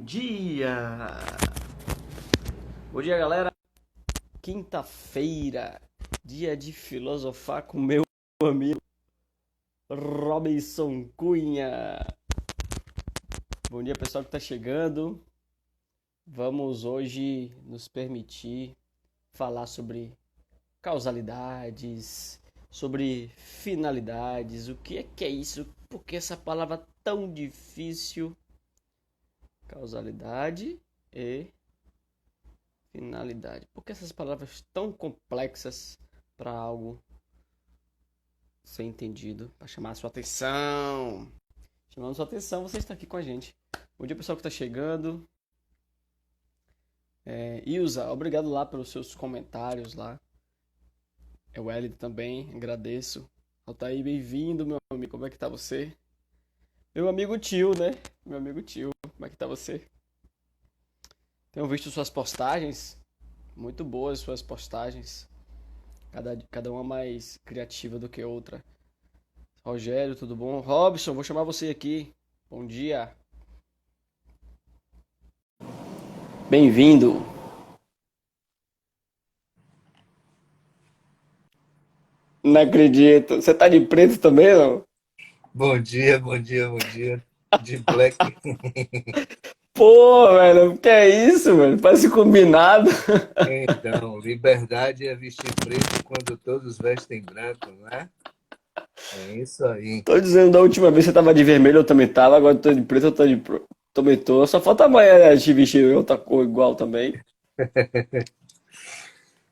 Bom dia! Bom dia, galera! Quinta-feira, dia de filosofar com meu amigo Robinson Cunha. Bom dia, pessoal que tá chegando. Vamos hoje nos permitir falar sobre causalidades, sobre finalidades, o que é isso? Por que essa palavra tão difícil? Causalidade e finalidade. Por que essas palavras tão complexas para algo ser entendido? Para chamar a sua atenção. Chamando a sua atenção, você está aqui com a gente. Bom dia, pessoal que está chegando. Ilza, obrigado lá pelos seus comentários lá. É o Hélio também, agradeço. Altair, bem-vindo, meu amigo. Como é que tá você? Meu amigo tio, né? Meu amigo tio, como é que tá você? Tenho visto suas postagens, muito boas suas postagens. Cada uma mais criativa do que outra. Rogério, tudo bom? Robson, vou chamar você aqui. Bom dia. Bem-vindo. Não acredito. Você tá de preto também, não? Bom dia, bom dia, bom dia. De Black. Pô, velho, que é isso, velho? Parece combinado. Então, liberdade é vestir preto quando todos vestem branco, não é? É isso aí. Tô dizendo, da última vez você tava de vermelho, eu também tava. Agora eu tô de preto, eu tô também tô. Só falta amanhã, né, te vestir em outra cor igual também.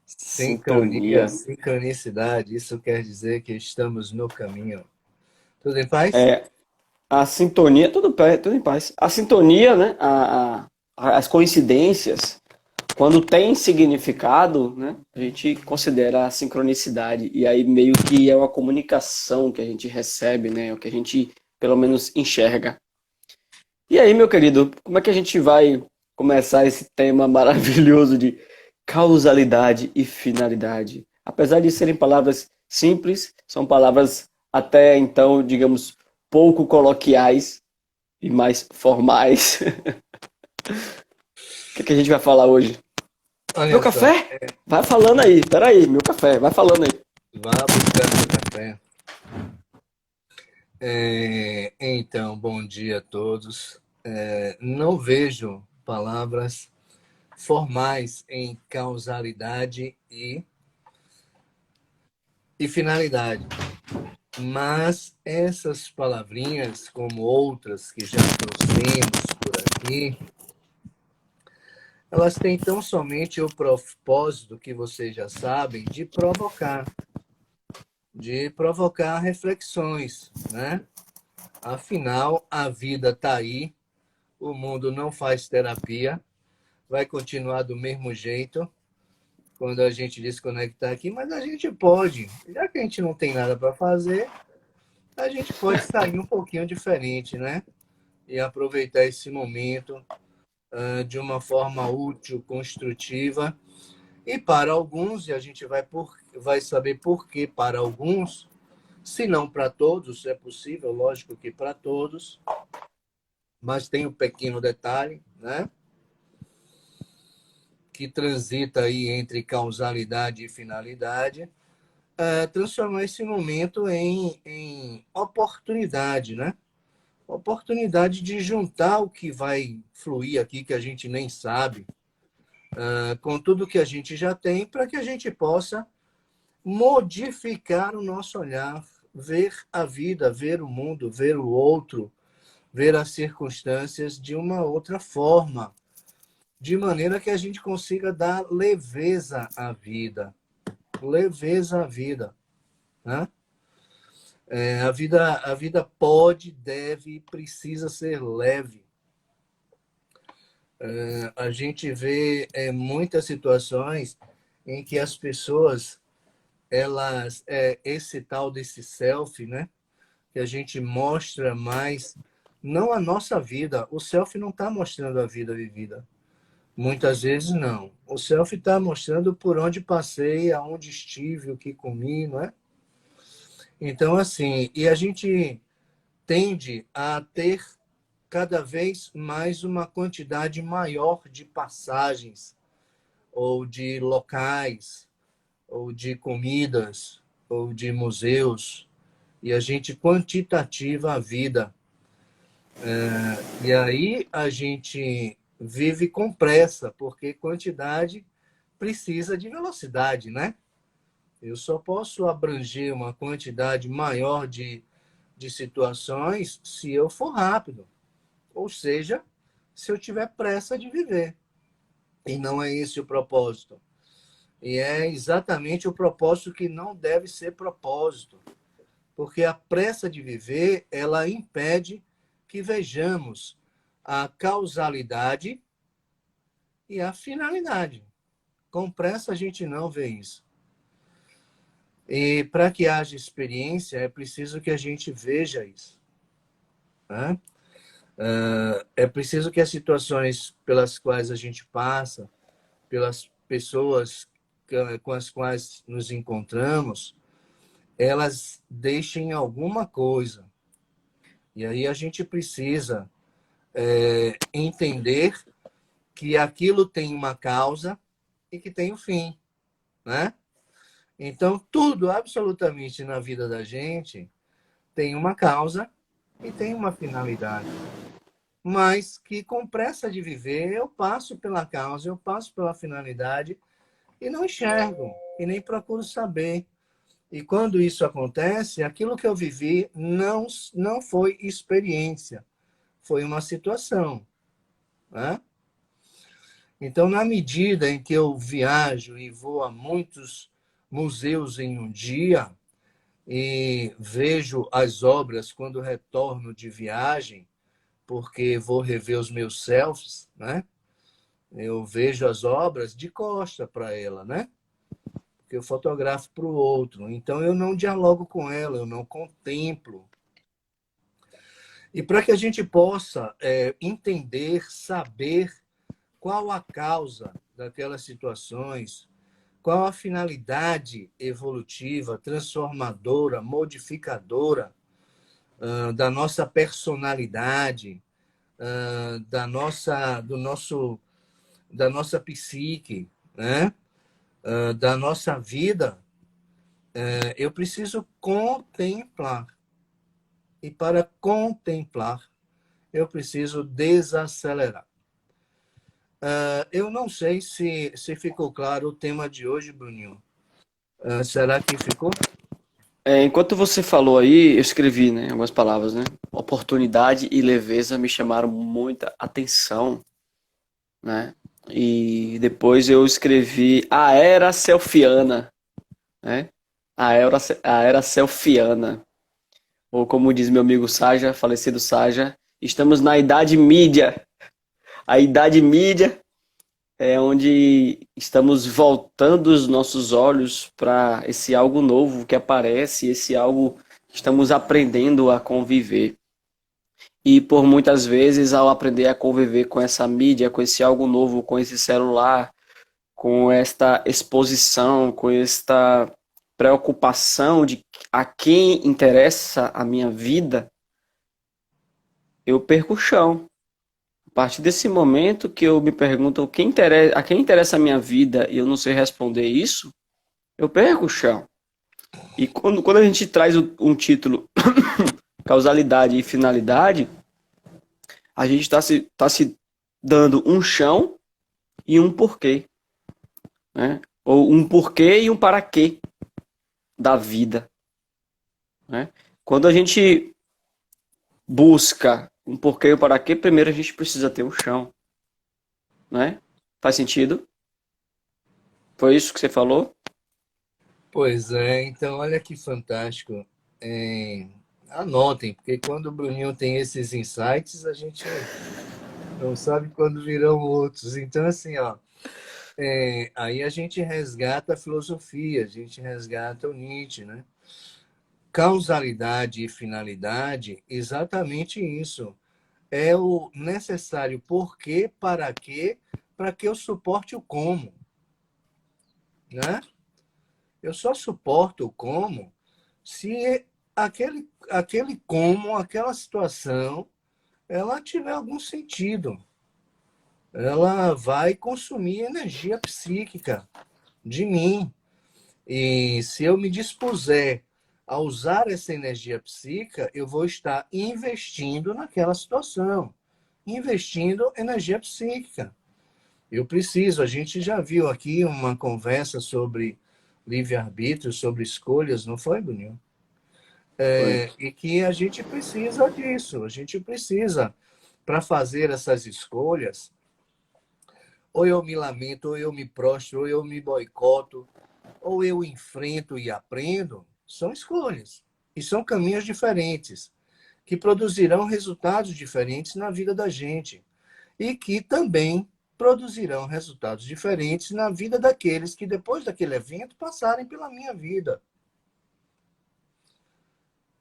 Sincronia, Sintonia. sincronicidade, isso quer dizer que estamos no caminho. Tudo em paz? É, a sintonia, tudo em paz. A sintonia, né? As coincidências. Quando tem significado, né, a gente considera a sincronicidade. E aí meio que é uma comunicação que a gente recebe, né, o que a gente pelo menos enxerga. E aí, meu querido, como é que a gente vai começar esse tema maravilhoso de causalidade e finalidade? Apesar de serem palavras simples, são palavras até então, digamos, pouco coloquiais e mais formais. O que é que a gente vai falar hoje? Meu Olha só, café? Vai falando aí, peraí, meu café, vai falando aí. vá buscar seu café. Então, bom dia a todos. Não vejo palavras formais em causalidade e finalidade. Mas essas palavrinhas, como outras que já trouxemos por aqui, elas têm tão somente o propósito, que vocês já sabem, de provocar reflexões, né? Afinal, a vida está aí, o mundo não faz terapia, vai continuar do mesmo jeito quando a gente desconectar aqui, mas a gente pode, já que a gente não tem nada para fazer, a gente pode sair um pouquinho diferente, né? E aproveitar esse momento de uma forma útil, construtiva. E para alguns, e a gente vai saber por que para alguns, se não para todos, é possível, lógico que para todos, mas tem um pequeno detalhe, né? Que transita aí entre causalidade e finalidade, transformar esse momento em oportunidade, né? Oportunidade de juntar o que vai fluir aqui, que a gente nem sabe, com tudo que a gente já tem, para que a gente possa modificar o nosso olhar, ver a vida, ver o mundo, ver o outro, ver as circunstâncias de uma outra forma, de maneira que a gente consiga dar leveza à vida. Leveza à vida, né? A vida pode, deve e precisa ser leve. A gente vê muitas situações em que as pessoas, elas, esse tal desse selfie, né? Que a gente mostra mais, não a nossa vida. O selfie não está mostrando a vida vivida. Muitas vezes não. O selfie está mostrando por onde passei, aonde estive, o que comi, não é? Então, assim, e a gente tende a ter cada vez mais uma quantidade maior de passagens, ou de locais, ou de comidas, ou de museus, e a gente quantitativa a vida. E aí a gente vive com pressa, porque quantidade precisa de velocidade, né? Eu só posso abranger uma quantidade maior de situações se eu for rápido. Ou seja, se eu tiver pressa de viver. E não é esse o propósito. E é exatamente o propósito que não deve ser propósito. Porque a pressa de viver, ela impede que vejamos a causalidade e a finalidade. Com pressa a gente não vê isso. E para que haja experiência, é preciso que a gente veja isso. Né? É preciso que as situações pelas quais a gente passa, pelas pessoas com as quais nos encontramos, elas deixem alguma coisa. E aí a gente precisa entender que aquilo tem uma causa e que tem um fim, né? Então, tudo, absolutamente, na vida da gente tem uma causa e tem uma finalidade. Mas que com pressa de viver, eu passo pela causa, eu passo pela finalidade e não enxergo, e nem procuro saber. E quando isso acontece, aquilo que eu vivi não foi experiência, foi uma situação. Né? Então, na medida em que eu viajo e vou a muitos museus em um dia e vejo as obras quando retorno de viagem, porque vou rever os meus selfies, né? Eu vejo as obras de costa para ela, né? Porque eu fotografo para o outro. Então, eu não dialogo com ela, eu não contemplo. E para que a gente possa entender, saber qual a causa daquelas situações, qual a finalidade evolutiva, transformadora, modificadora da nossa personalidade, da nossa psique, né? Da nossa vida, eu preciso contemplar. E para contemplar, eu preciso desacelerar. Eu não sei se ficou claro o tema de hoje, Bruninho. Será que ficou? Enquanto você falou aí, eu escrevi, né, algumas palavras, né? Oportunidade e leveza me chamaram muita atenção, né? E depois eu escrevi a era selfiana, né? A era selfiana. Ou como diz meu amigo Saja, falecido Saja, estamos na idade mídia. A idade mídia é onde estamos voltando os nossos olhos para esse algo novo que aparece, esse algo que estamos aprendendo a conviver. E por muitas vezes, ao aprender a conviver com essa mídia, com esse algo novo, com esse celular, com esta exposição, com esta preocupação de a quem interessa a minha vida, eu perco o chão. A partir desse momento que eu me pergunto a quem interessa a minha vida e eu não sei responder isso, eu perco o chão. E quando a gente traz um título causalidade e finalidade, a gente tá se dando um chão e um porquê, né? Ou um porquê e um para quê da vida, né? Quando a gente busca um porquê e um para quê, primeiro a gente precisa ter um chão, né? Faz sentido? Foi isso que você falou? Pois é, então olha que fantástico. Anotem, porque quando o Bruninho tem esses insights, a gente não sabe quando virão outros. Então, assim, ó, aí a gente resgata a filosofia, a gente resgata o Nietzsche, né? Causalidade e finalidade, exatamente isso. É o necessário porquê, para que eu suporte o como, né? Eu só suporto o como se aquele como, aquela situação ela tiver algum sentido. Ela vai consumir energia psíquica de mim. E se eu me dispuser a usar essa energia psíquica, eu vou estar investindo naquela situação, investindo energia psíquica. Eu preciso, a gente já viu aqui uma conversa sobre livre-arbítrio, sobre escolhas, não foi, Bruninho? Foi. E que a gente precisa disso, a gente precisa, para fazer essas escolhas, ou eu me lamento, ou eu me prostro, ou eu me boicoto, ou eu enfrento e aprendo, são escolhas. E são caminhos diferentes, que produzirão resultados diferentes na vida da gente. E que também produzirão resultados diferentes na vida daqueles que, depois daquele evento, passarem pela minha vida.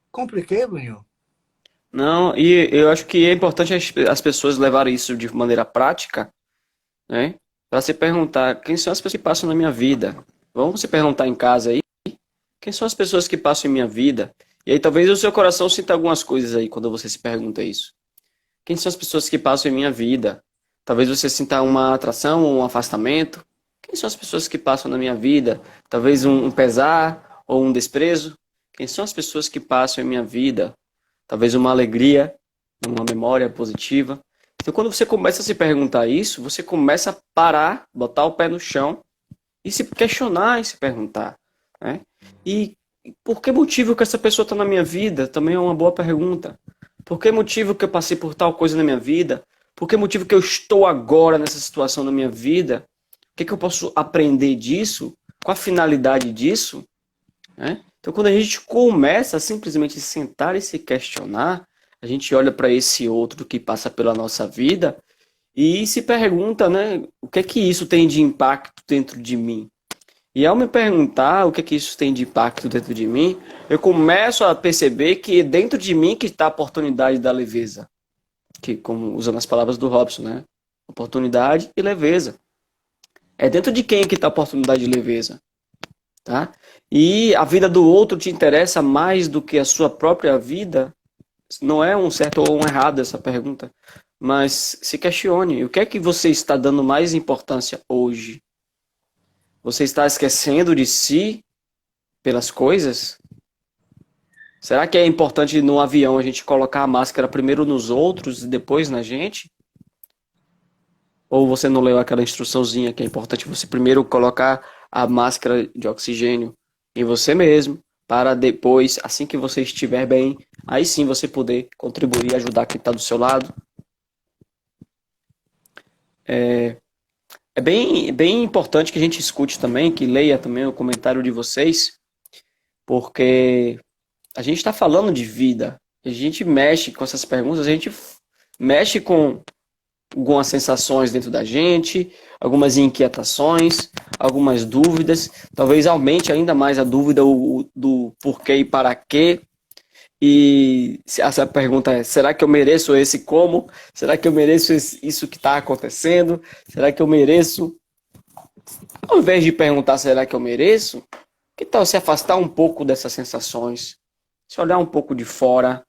Compliquei, Bruninho? Não, e eu acho que é importante as pessoas levarem isso de maneira prática, né? Para se perguntar quem são as pessoas que passam na minha vida. Vamos se perguntar em casa aí, quem são as pessoas que passam em minha vida? E aí talvez o seu coração sinta algumas coisas aí quando você se pergunta isso. Quem são as pessoas que passam em minha vida? Talvez você sinta uma atração ou um afastamento. Quem são as pessoas que passam na minha vida? Talvez um pesar ou um desprezo. Quem são as pessoas que passam em minha vida? Talvez uma alegria, uma memória positiva. Então, quando você começa a se perguntar isso, você começa a parar, botar o pé no chão e se questionar e se perguntar, né? E por que motivo que essa pessoa está na minha vida? Também é uma boa pergunta. Por que motivo que eu passei por tal coisa na minha vida? Por que motivo que eu estou agora nessa situação na minha vida? O que, que eu posso aprender disso? Qual a finalidade disso? Né? Então, quando a gente começa a simplesmente sentar e se questionar, a gente olha para esse outro que passa pela nossa vida e se pergunta, né, o que é que isso tem de impacto dentro de mim? E ao me perguntar o que é que isso tem de impacto dentro de mim, eu começo a perceber que é dentro de mim que está a oportunidade da leveza, que como usando as palavras do Robson, né? Oportunidade e leveza. É dentro de quem que está a oportunidade de leveza, tá? E a vida do outro te interessa mais do que a sua própria vida? Não é um certo ou um errado essa pergunta, mas se questione, o que é que você está dando mais importância hoje? Você está esquecendo de si pelas coisas? Será que é importante no avião a gente colocar a máscara primeiro nos outros e depois na gente? Ou você não leu aquela instruçãozinha que é importante você primeiro colocar a máscara de oxigênio em você mesmo, para depois, assim que você estiver bem, aí sim você poder contribuir e ajudar quem está do seu lado? É bem importante que a gente escute também, que leia também o comentário de vocês, porque a gente está falando de vida. A gente mexe com essas perguntas, a gente mexe com algumas sensações dentro da gente, algumas inquietações, algumas dúvidas. Talvez aumente ainda mais a dúvida do porquê e para quê. E essa pergunta é: será que eu mereço esse como? Será que eu mereço isso que está acontecendo? Será que eu mereço? Ao invés de perguntar será que eu mereço, que tal se afastar um pouco dessas sensações, se olhar um pouco de fora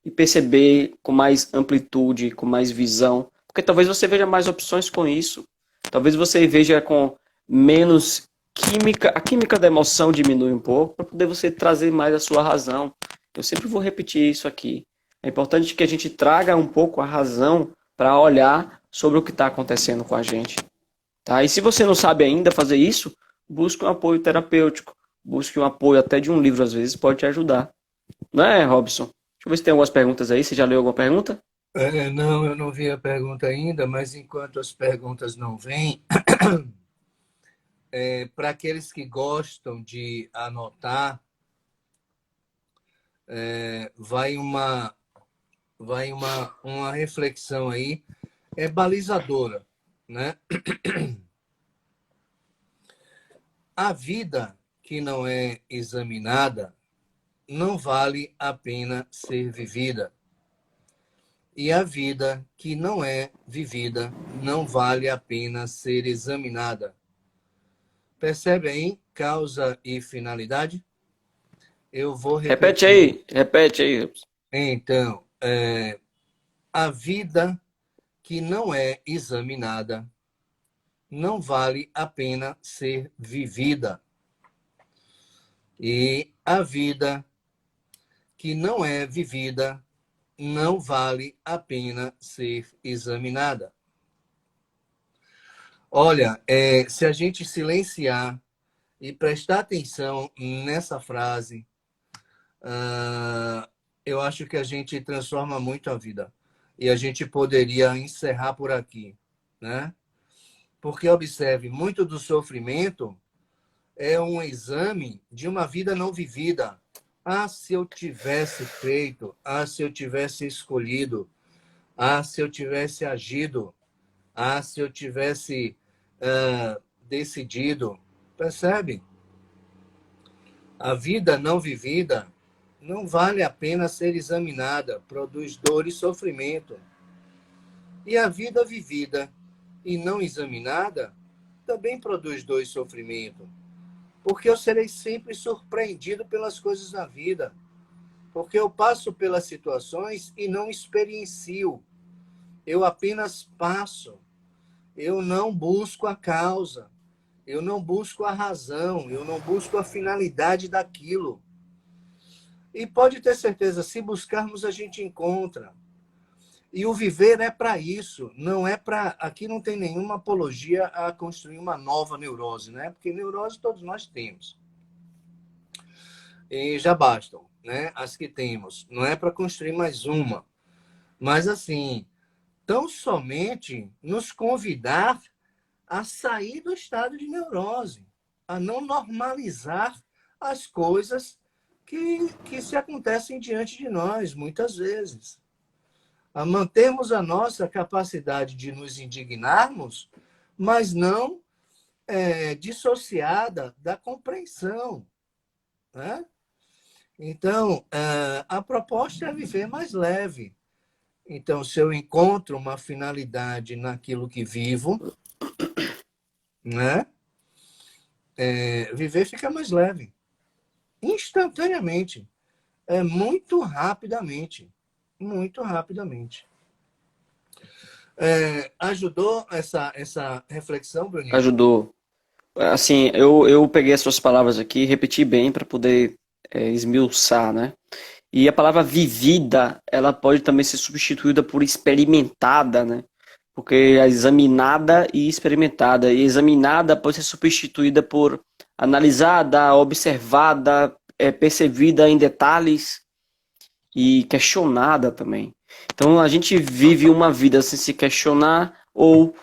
e perceber com mais amplitude, com mais visão, porque talvez você veja mais opções com isso. Talvez você veja com menos química, a química da emoção diminui um pouco para poder você trazer mais a sua razão. Eu sempre vou repetir isso aqui. É importante que a gente traga um pouco a razão para olhar sobre o que está acontecendo com a gente. Tá? E se você não sabe ainda fazer isso, busque um apoio terapêutico, busque um apoio até de um livro, às vezes pode te ajudar. Não é, Robson? Deixa eu ver se tem algumas perguntas aí. Você já leu alguma pergunta? Não, eu não vi a pergunta ainda, mas enquanto as perguntas não vêm, para aqueles que gostam de anotar, vai uma reflexão aí, é balizadora, né? A vida que não é examinada não vale a pena ser vivida. E a vida que não é vivida não vale a pena ser examinada. Percebe aí causa e finalidade? Eu vou repetir. Repete aí, Robson. Então, a vida que não é examinada não vale a pena ser vivida. E a vida que não é vivida não vale a pena ser examinada. Olha, se a gente silenciar e prestar atenção nessa frase, eu acho que a gente transforma muito a vida. E a gente poderia encerrar por aqui, né? Porque, observe, muito do sofrimento é um exame de uma vida não vivida. Ah, se eu tivesse feito, ah, se eu tivesse escolhido, ah, se eu tivesse agido, ah, se eu tivesse decidido. Percebe? A vida não vivida não vale a pena ser examinada, produz dor e sofrimento. E a vida vivida e não examinada também produz dor e sofrimento. Porque eu serei sempre surpreendido pelas coisas da vida. Porque eu passo pelas situações e não experiencio. Eu apenas passo. Eu não busco a causa. Eu não busco a razão. Eu não busco a finalidade daquilo. E pode ter certeza, se buscarmos, a gente encontra. E o viver é para isso, não é para... Aqui não tem nenhuma apologia a construir uma nova neurose, né? Porque neurose todos nós temos. E já bastam, né? As que temos. Não é para construir mais uma. Mas, assim, tão somente nos convidar a sair do estado de neurose, a não normalizar as coisas que se acontecem diante de nós, muitas vezes. A mantermos a nossa capacidade de nos indignarmos, mas não dissociada da compreensão, né? Então, a proposta é viver mais leve. Então, se eu encontro uma finalidade naquilo que vivo, né? Viver fica mais leve. Instantaneamente. Muito rapidamente. Muito rapidamente. Ajudou essa reflexão, Bruninho? Ajudou. Assim, eu peguei as suas palavras aqui e repeti bem para poder esmiuçar, né? E a palavra vivida, ela pode também ser substituída por experimentada, né? Porque a examinada e experimentada. E examinada pode ser substituída por analisada, observada, percebida em detalhes e questionada também. Então a gente vive uma vida sem se questionar ou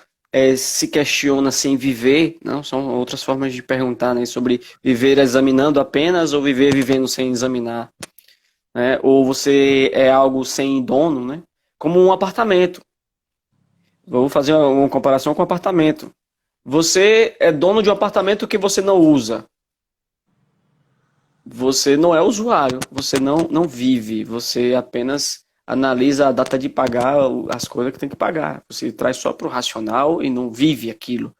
se questiona sem viver, não? São outras formas de perguntar, né? Sobre viver examinando apenas ou viver vivendo sem examinar, né? Ou você é algo sem dono, né? Como um apartamento. Vou fazer uma comparação com um apartamento. Você é dono de um apartamento que você não usa. Você não é usuário, você não vive, você apenas analisa a data de pagar as coisas que tem que pagar. Você traz só para o racional e não vive aquilo.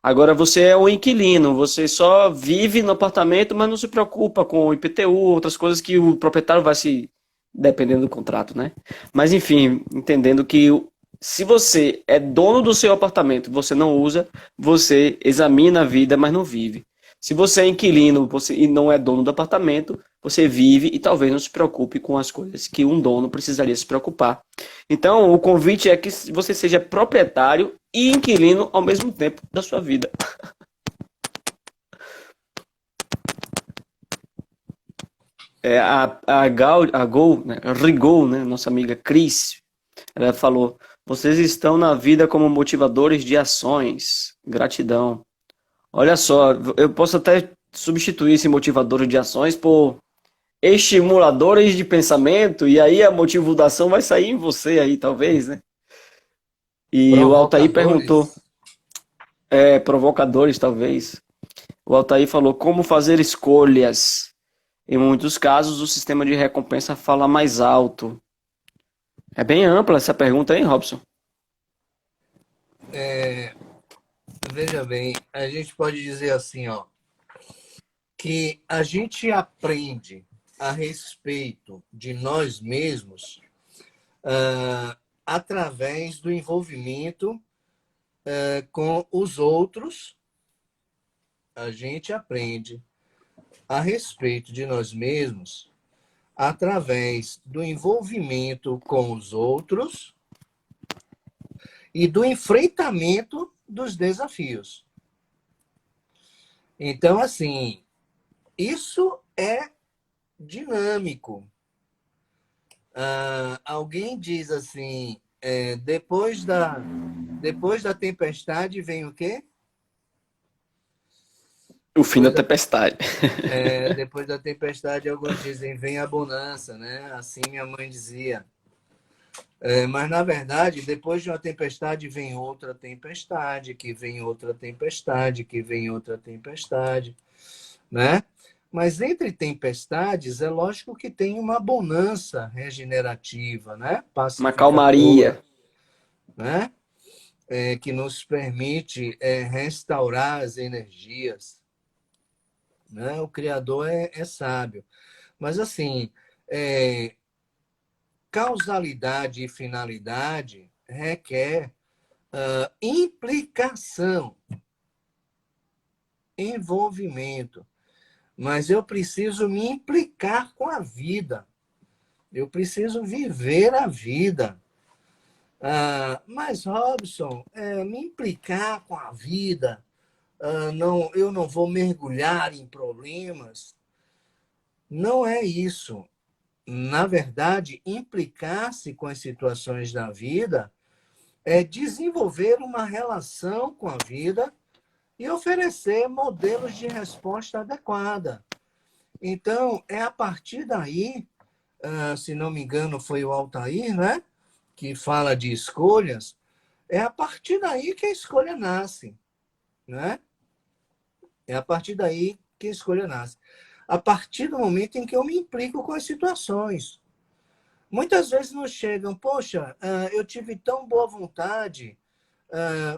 Agora você é um inquilino, você só vive no apartamento, mas não se preocupa com o IPTU, outras coisas que o proprietário vai se... dependendo do contrato, né? Mas enfim, entendendo que se você é dono do seu apartamento, você não usa, você examina a vida, mas não vive. Se você é inquilino e não é dono do apartamento, você vive e talvez não se preocupe com as coisas que um dono precisaria se preocupar. Então, o convite é que você seja proprietário e inquilino ao mesmo tempo da sua vida. Rigol, né, nossa amiga Cris, ela falou: vocês estão na vida como motivadores de ações. Gratidão. Olha só, eu posso até substituir esse motivador de ações por estimuladores de pensamento, e aí a motivação vai sair em você aí, talvez, né? E o Altair perguntou, Provocadores. provocadores, talvez. O Altair falou como fazer escolhas. Em muitos casos, o sistema de recompensa fala mais alto. É bem ampla essa pergunta, hein, Robson? Veja bem, a gente pode dizer assim, ó, que a gente aprende a respeito de nós mesmos através do envolvimento com os outros, a gente aprende a respeito de nós mesmos através do envolvimento com os outros e do enfrentamento dos desafios. Então, assim, isso é dinâmico. Alguém diz assim, depois da tempestade vem o quê? O fim da tempestade. Depois da tempestade, alguns dizem, vem a bonança, né? Assim minha mãe dizia. Mas, na verdade, depois de uma tempestade, vem outra tempestade, que vem outra tempestade, que vem outra tempestade, né? Mas entre tempestades, é lógico que tem uma bonança regenerativa, né? Uma Pacificadora, calmaria. né? Que nos permite restaurar as energias, né? O Criador é sábio. Mas, assim, causalidade e finalidade requer implicação, envolvimento. Mas eu preciso me implicar com a vida. Eu preciso viver a vida. Mas, Robson, me implicar com a vida, eu não vou mergulhar em problemas. Não é isso. Na verdade, implicar-se com as situações da vida é desenvolver uma relação com a vida e oferecer modelos de resposta adequada. Então, é a partir daí, se não me engano, foi o Altair, né? Que fala de escolhas, é a partir daí que a escolha nasce, né? É a partir daí que a escolha nasce. A partir do momento em que eu me implico com as situações. Muitas vezes nos chegam, poxa, eu tive tão boa vontade,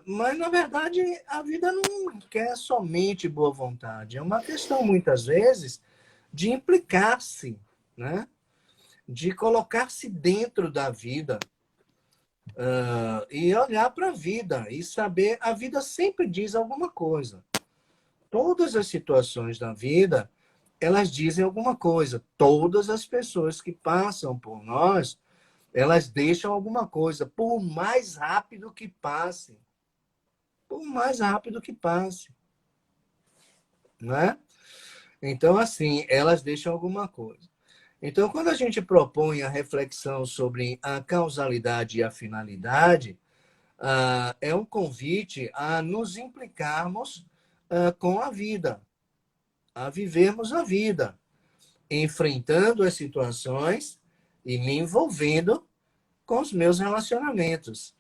mas, na verdade, a vida não quer somente boa vontade. É uma questão, muitas vezes, de implicar-se, né? De colocar-se dentro da vida e olhar para a vida e saber, a vida sempre diz alguma coisa. Todas as situações da vida, elas dizem alguma coisa. Todas as pessoas que passam por nós, elas deixam alguma coisa, por mais rápido que passe. Por mais rápido que passe. Né? Então, assim, elas deixam alguma coisa. Então, quando a gente propõe a reflexão sobre a causalidade e a finalidade, é um convite a nos implicarmos com a vida, a vivermos a vida, enfrentando as situações e me envolvendo com os meus relacionamentos.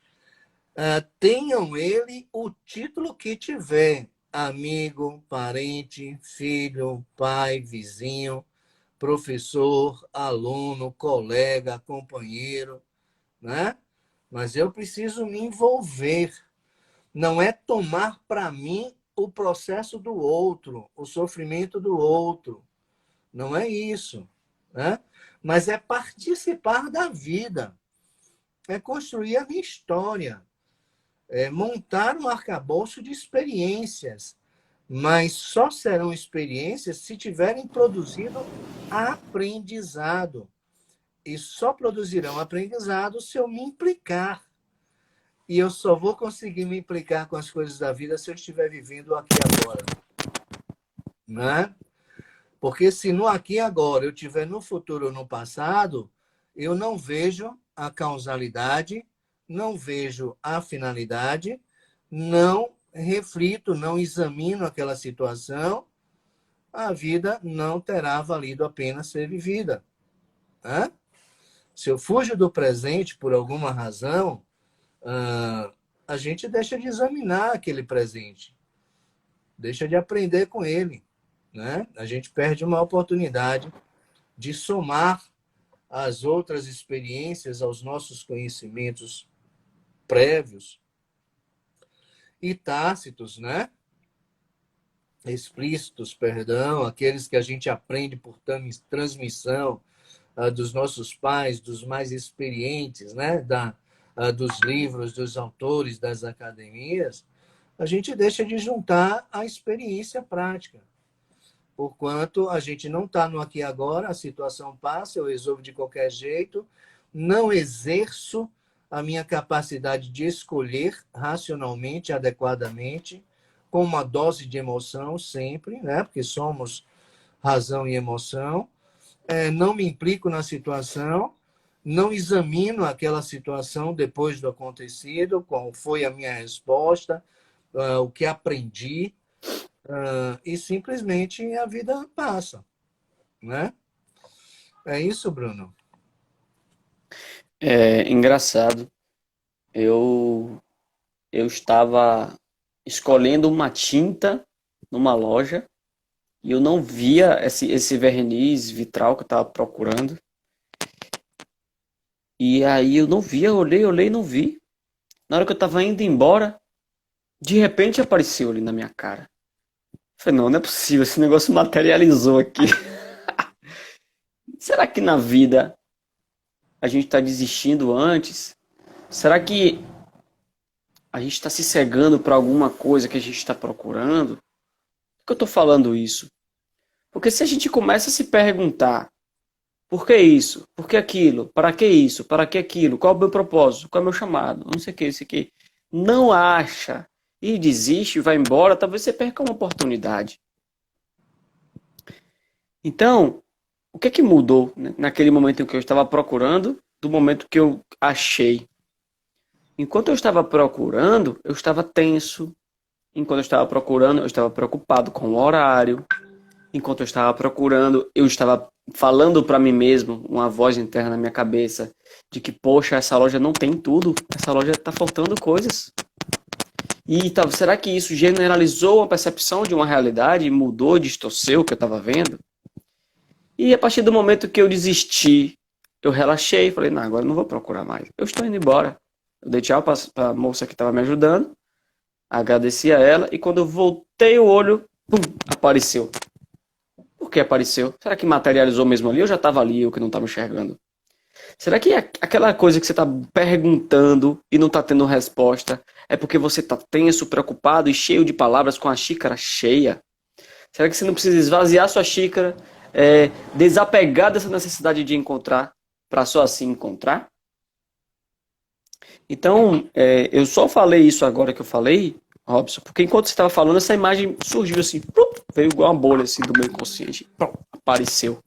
Tenham ele o título que tiver, amigo, parente, filho, pai, vizinho, professor, aluno, colega, companheiro, né? Mas eu preciso me envolver. Não é tomar para mim o processo do outro, o sofrimento do outro. Não é isso, né? Mas é participar da vida. É construir a minha história. É montar um arcabouço de experiências. Mas só serão experiências se tiverem produzido aprendizado. E só produzirão aprendizado se eu me implicar. E eu só vou conseguir me implicar com as coisas da vida se eu estiver vivendo aqui agora. Né? Porque se no aqui e agora eu estiver no futuro ou no passado, eu não vejo a causalidade, não vejo a finalidade, não reflito, não examino aquela situação, a vida não terá valido a pena ser vivida. Né? Se eu fujo do presente por alguma razão, a gente deixa de examinar aquele presente, deixa de aprender com ele. Né? A gente perde uma oportunidade de somar as outras experiências aos nossos conhecimentos prévios e tácitos, né? Explícitos, perdão, aqueles que a gente aprende por transmissão dos nossos pais, dos mais experientes, né? dos livros, dos autores, das academias, a gente deixa de juntar a experiência prática. Porquanto a gente não está no aqui e agora, a situação passa, eu resolvo de qualquer jeito, não exerço a minha capacidade de escolher racionalmente, adequadamente, com uma dose de emoção sempre, né? Porque somos razão e emoção. Não me implico na situação, não examino aquela situação depois do acontecido, qual foi a minha resposta, o que aprendi, e simplesmente a vida passa, né? É isso, Bruno? É engraçado. Eu, eu estava escolhendo uma tinta numa loja e eu não via esse verniz vitral que eu estava procurando. E aí eu não via, olhei e não vi. Na hora que eu estava indo embora, de repente apareceu ali na minha cara. Falei, não, não é possível, esse negócio materializou aqui. Será que na vida a gente está desistindo antes? Será que a gente está se cegando para alguma coisa que a gente está procurando? Por que eu estou falando isso? Porque se a gente começa a se perguntar por que isso, por que aquilo, para que isso, para que aquilo, qual é o meu propósito, qual é o meu chamado, não sei o que, isso aqui, não acha e desiste, vai embora, talvez você perca uma oportunidade. Então, o que é que mudou, né, naquele momento em que eu estava procurando, do momento que eu achei? Enquanto eu estava procurando, eu estava tenso. Enquanto eu estava procurando, eu estava preocupado com o horário. Enquanto eu estava procurando, eu estava falando para mim mesmo, uma voz interna na minha cabeça, de que, poxa, essa loja não tem tudo, essa loja está faltando coisas. E tá, será que isso generalizou a percepção de uma realidade, mudou, distorceu o que eu estava vendo? E a partir do momento que eu desisti, eu relaxei, falei, não, agora eu não vou procurar mais. Eu estou indo embora. Eu dei tchau para a moça que estava me ajudando, agradeci a ela, e quando eu voltei o olho, pum, apareceu. Por que apareceu? Será que materializou mesmo ali? Eu já estava ali, eu que não estava enxergando. Será que aquela coisa que você está perguntando e não está tendo resposta é porque você está tenso, preocupado e cheio de palavras com a xícara cheia? Será que você não precisa esvaziar sua xícara, desapegar dessa necessidade de encontrar, para só assim encontrar? Então, eu só falei isso agora que eu falei, Robson, porque enquanto você estava falando, essa imagem surgiu assim, veio igual uma bolha assim do meu inconsciente, apareceu.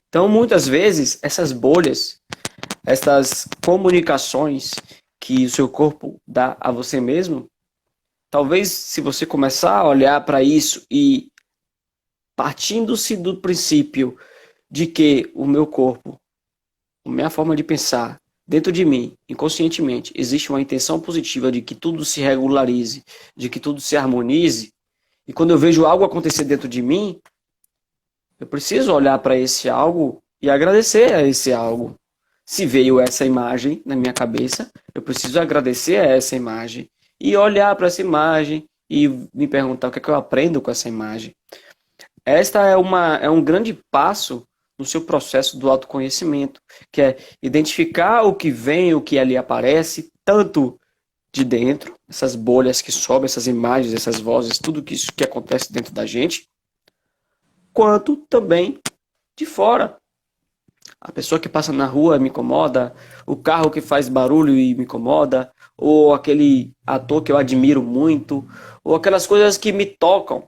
Então, muitas vezes, essas bolhas, essas comunicações que o seu corpo dá a você mesmo, talvez se você começar a olhar para isso e partindo-se do princípio de que o meu corpo, a minha forma de pensar, dentro de mim, inconscientemente, existe uma intenção positiva de que tudo se regularize, de que tudo se harmonize, e quando eu vejo algo acontecer dentro de mim, eu preciso olhar para esse algo e agradecer a esse algo. Se veio essa imagem na minha cabeça, eu preciso agradecer a essa imagem e olhar para essa imagem e me perguntar o que é que eu aprendo com essa imagem. Esta é um grande passo no seu processo do autoconhecimento, que é identificar o que vem, o que ali aparece, tanto de dentro, essas bolhas que sobem, essas imagens, essas vozes, tudo isso que acontece dentro da gente, quanto também de fora. A pessoa que passa na rua me incomoda, o carro que faz barulho e me incomoda, ou aquele ator que eu admiro muito, ou aquelas coisas que me tocam,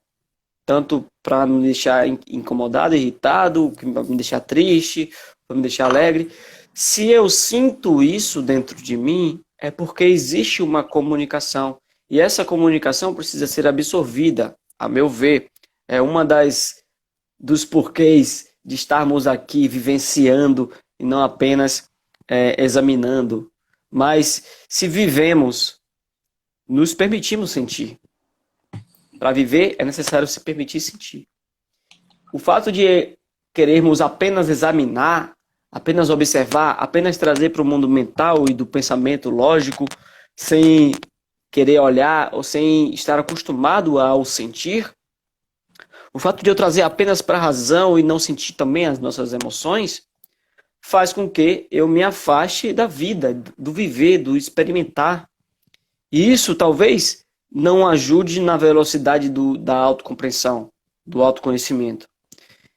tanto para me deixar incomodado, irritado, para me deixar triste, para me deixar alegre. Se eu sinto isso dentro de mim, é porque existe uma comunicação. E essa comunicação precisa ser absorvida, a meu ver. É uma dos porquês de estarmos aqui vivenciando e não apenas examinando. Mas se vivemos, nos permitimos sentir. Para viver é necessário se permitir sentir. O fato de querermos apenas examinar, apenas observar, apenas trazer para o mundo mental e do pensamento lógico, sem querer olhar ou sem estar acostumado ao sentir, o fato de eu trazer apenas para a razão e não sentir também as nossas emoções, faz com que eu me afaste da vida, do viver, do experimentar. E isso talvez não ajude na velocidade da autocompreensão, do autoconhecimento.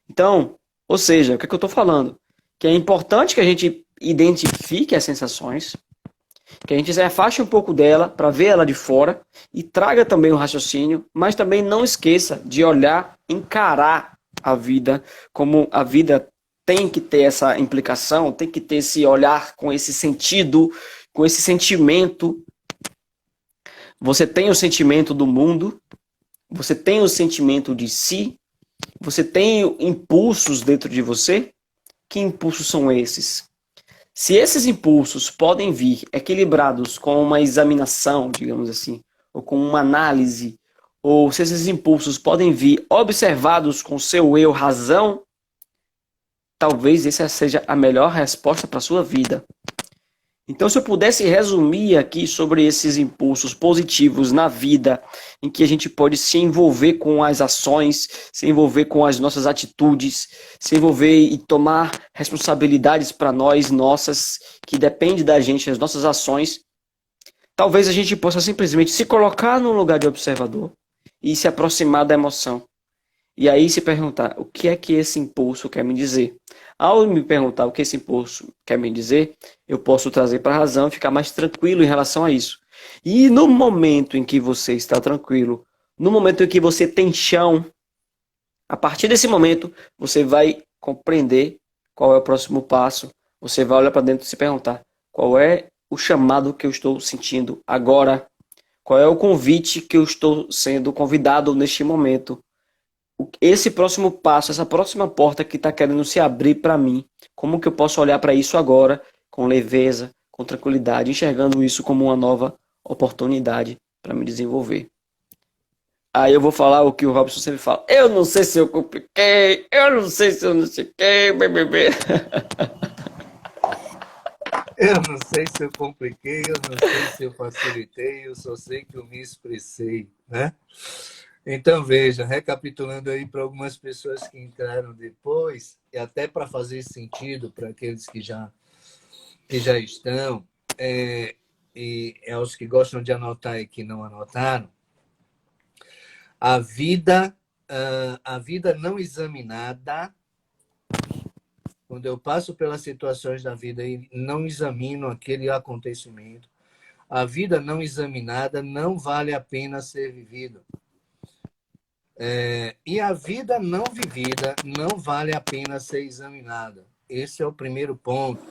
Então, ou seja, o que é que eu estou falando? Que é importante que a gente identifique as sensações, que a gente se afaste um pouco dela para ver ela de fora e traga também o raciocínio, mas também não esqueça de olhar, encarar a vida como a vida tem que ter essa implicação, tem que ter esse olhar com esse sentido, com esse sentimento. Você tem o sentimento do mundo, você tem o sentimento de si, você tem impulsos dentro de você. Que impulsos são esses? Se esses impulsos podem vir equilibrados com uma examinação, digamos assim, ou com uma análise, ou se esses impulsos podem vir observados com seu eu, razão, talvez essa seja a melhor resposta para a sua vida. Então, se eu pudesse resumir aqui sobre esses impulsos positivos na vida, em que a gente pode se envolver com as ações, se envolver com as nossas atitudes, se envolver e tomar responsabilidades para nós, nossas, que depende da gente, as nossas ações, talvez a gente possa simplesmente se colocar no lugar de observador e se aproximar da emoção. E aí se perguntar, o que é que esse impulso quer me dizer? Ao me perguntar o que esse impulso quer me dizer, eu posso trazer para a razão e ficar mais tranquilo em relação a isso. E no momento em que você está tranquilo, no momento em que você tem chão, a partir desse momento, você vai compreender qual é o próximo passo. Você vai olhar para dentro e se perguntar, qual é o chamado que eu estou sentindo agora? Qual é o convite que eu estou sendo convidado neste momento? Esse próximo passo, essa próxima porta que está querendo se abrir para mim, como que eu posso olhar para isso agora, com leveza, com tranquilidade, enxergando isso como uma nova oportunidade para me desenvolver. Aí eu vou falar o que o Robson sempre fala. Eu não sei se eu compliquei, eu não sei se eu não sei o que, bebê. Eu não sei se eu compliquei, eu não sei se eu facilitei, eu só sei que eu me expressei, né? Então, veja, recapitulando aí para algumas pessoas que entraram depois, e até para fazer sentido para aqueles que já estão, e aos que gostam de anotar e que não anotaram, a vida não examinada, quando eu passo pelas situações da vida e não examino aquele acontecimento, a vida não examinada não vale a pena ser vivida. E a vida não vivida não vale a pena ser examinada. Esse é o primeiro ponto.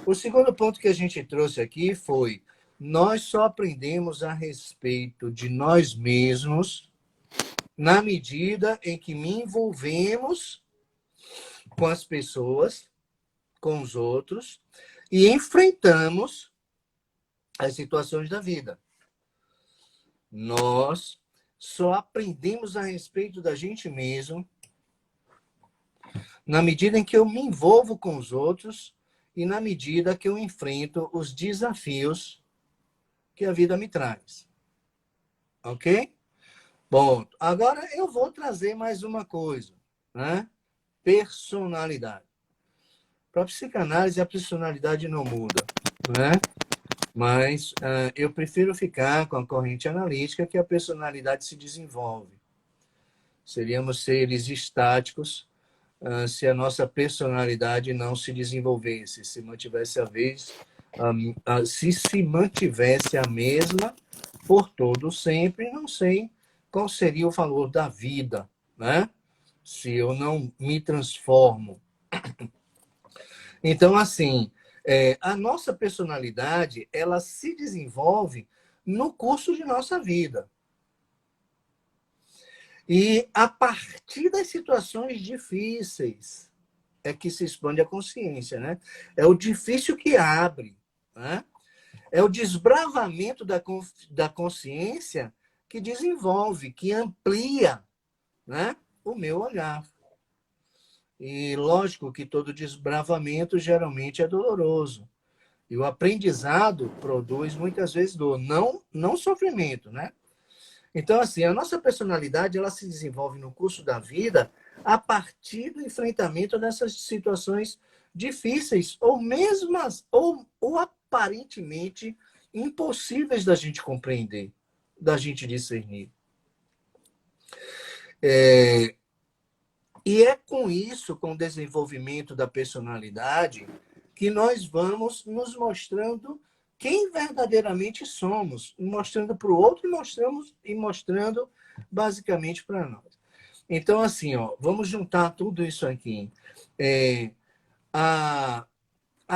O segundo ponto que a gente trouxe aqui foi: nós só aprendemos a respeito de nós mesmos na medida em que me envolvemos com as pessoas, com os outros, e enfrentamos as situações da vida. Nós só aprendemos a respeito da gente mesmo na medida em que eu me envolvo com os outros e na medida que eu enfrento os desafios que a vida me traz. Ok? Bom, agora eu vou trazer mais uma coisa, né? Personalidade. Para a psicanálise, a personalidade não muda, né? Mas eu prefiro ficar com a corrente analítica, que a personalidade se desenvolve. Seríamos seres estáticos se a nossa personalidade não se desenvolvesse, se mantivesse se mantivesse a mesma por todo sempre, não sei qual seria o valor da vida, né? Se eu não me transformo. Então, assim, a nossa personalidade, ela se desenvolve no curso de nossa vida. E a partir das situações difíceis é que se expande a consciência, né? É o difícil que abre, né? É o desbravamento da consciência que desenvolve, que amplia, né, o meu olhar. E lógico que todo desbravamento geralmente é doloroso. E o aprendizado produz muitas vezes dor, não sofrimento, né? Então, assim, a nossa personalidade, ela se desenvolve no curso da vida a partir do enfrentamento dessas situações difíceis ou mesmas ou aparentemente impossíveis da gente compreender, da gente discernir. E é com isso, com o desenvolvimento da personalidade, que nós vamos nos mostrando quem verdadeiramente somos, mostrando para o outro e mostrando basicamente para nós. Então, assim, vamos juntar tudo isso aqui. A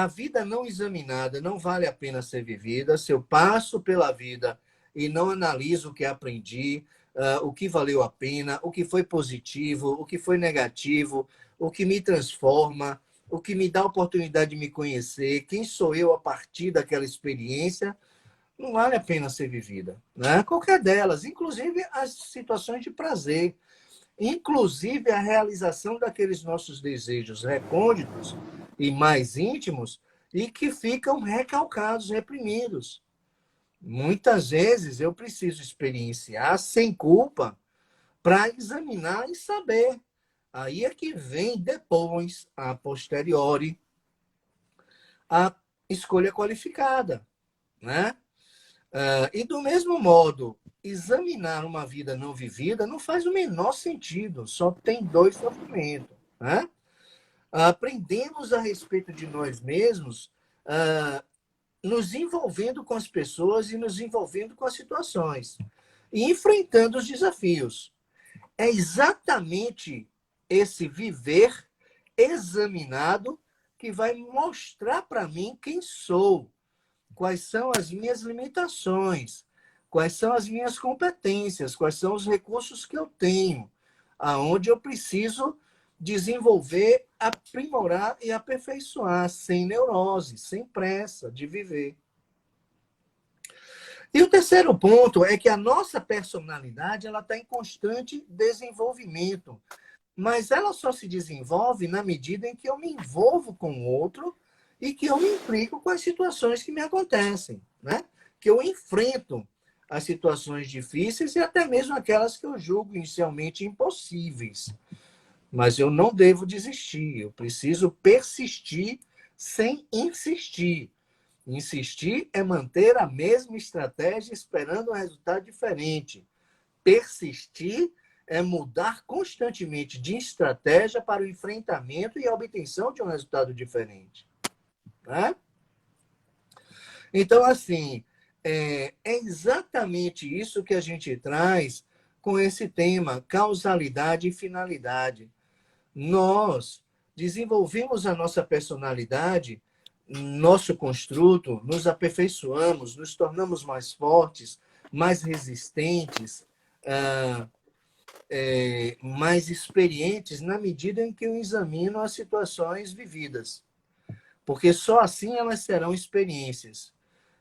vida não examinada não vale a pena ser vivida. Se eu passo pela vida e não analiso o que aprendi, o que valeu a pena, o que foi positivo, o que foi negativo, o que me transforma, o que me dá a oportunidade de me conhecer, quem sou eu a partir daquela experiência, não vale a pena ser vivida, né? Qualquer delas, inclusive as situações de prazer, inclusive a realização daqueles nossos desejos recônditos e mais íntimos e que ficam recalcados, reprimidos. Muitas vezes eu preciso experienciar sem culpa para examinar e saber. Aí é que vem depois, a posteriori, a escolha qualificada, né? E do mesmo modo, examinar uma vida não vivida não faz o menor sentido, só tem dois sofrimentos, né? Aprendemos a respeito de nós mesmos, nos envolvendo com as pessoas e nos envolvendo com as situações, e enfrentando os desafios. É exatamente esse viver examinado que vai mostrar para mim quem sou, quais são as minhas limitações, quais são as minhas competências, quais são os recursos que eu tenho, aonde eu preciso desenvolver, aprimorar e aperfeiçoar, sem neurose, sem pressa de viver. E o terceiro ponto é que a nossa personalidade ela está em constante desenvolvimento, mas ela só se desenvolve na medida em que eu me envolvo com o outro e que eu me implico com as situações que me acontecem, né? Que eu enfrento as situações difíceis e até mesmo aquelas que eu julgo inicialmente impossíveis. Mas eu não devo desistir, eu preciso persistir sem insistir. Insistir é manter a mesma estratégia esperando um resultado diferente. Persistir é mudar constantemente de estratégia para o enfrentamento e a obtenção de um resultado diferente. Né? Então, assim, é exatamente isso que a gente traz com esse tema, causalidade e finalidade. Nós desenvolvemos a nossa personalidade, nosso construto, nos aperfeiçoamos, nos tornamos mais fortes, mais resistentes, mais experientes na medida em que eu examino as situações vividas. Porque só assim elas serão experiências.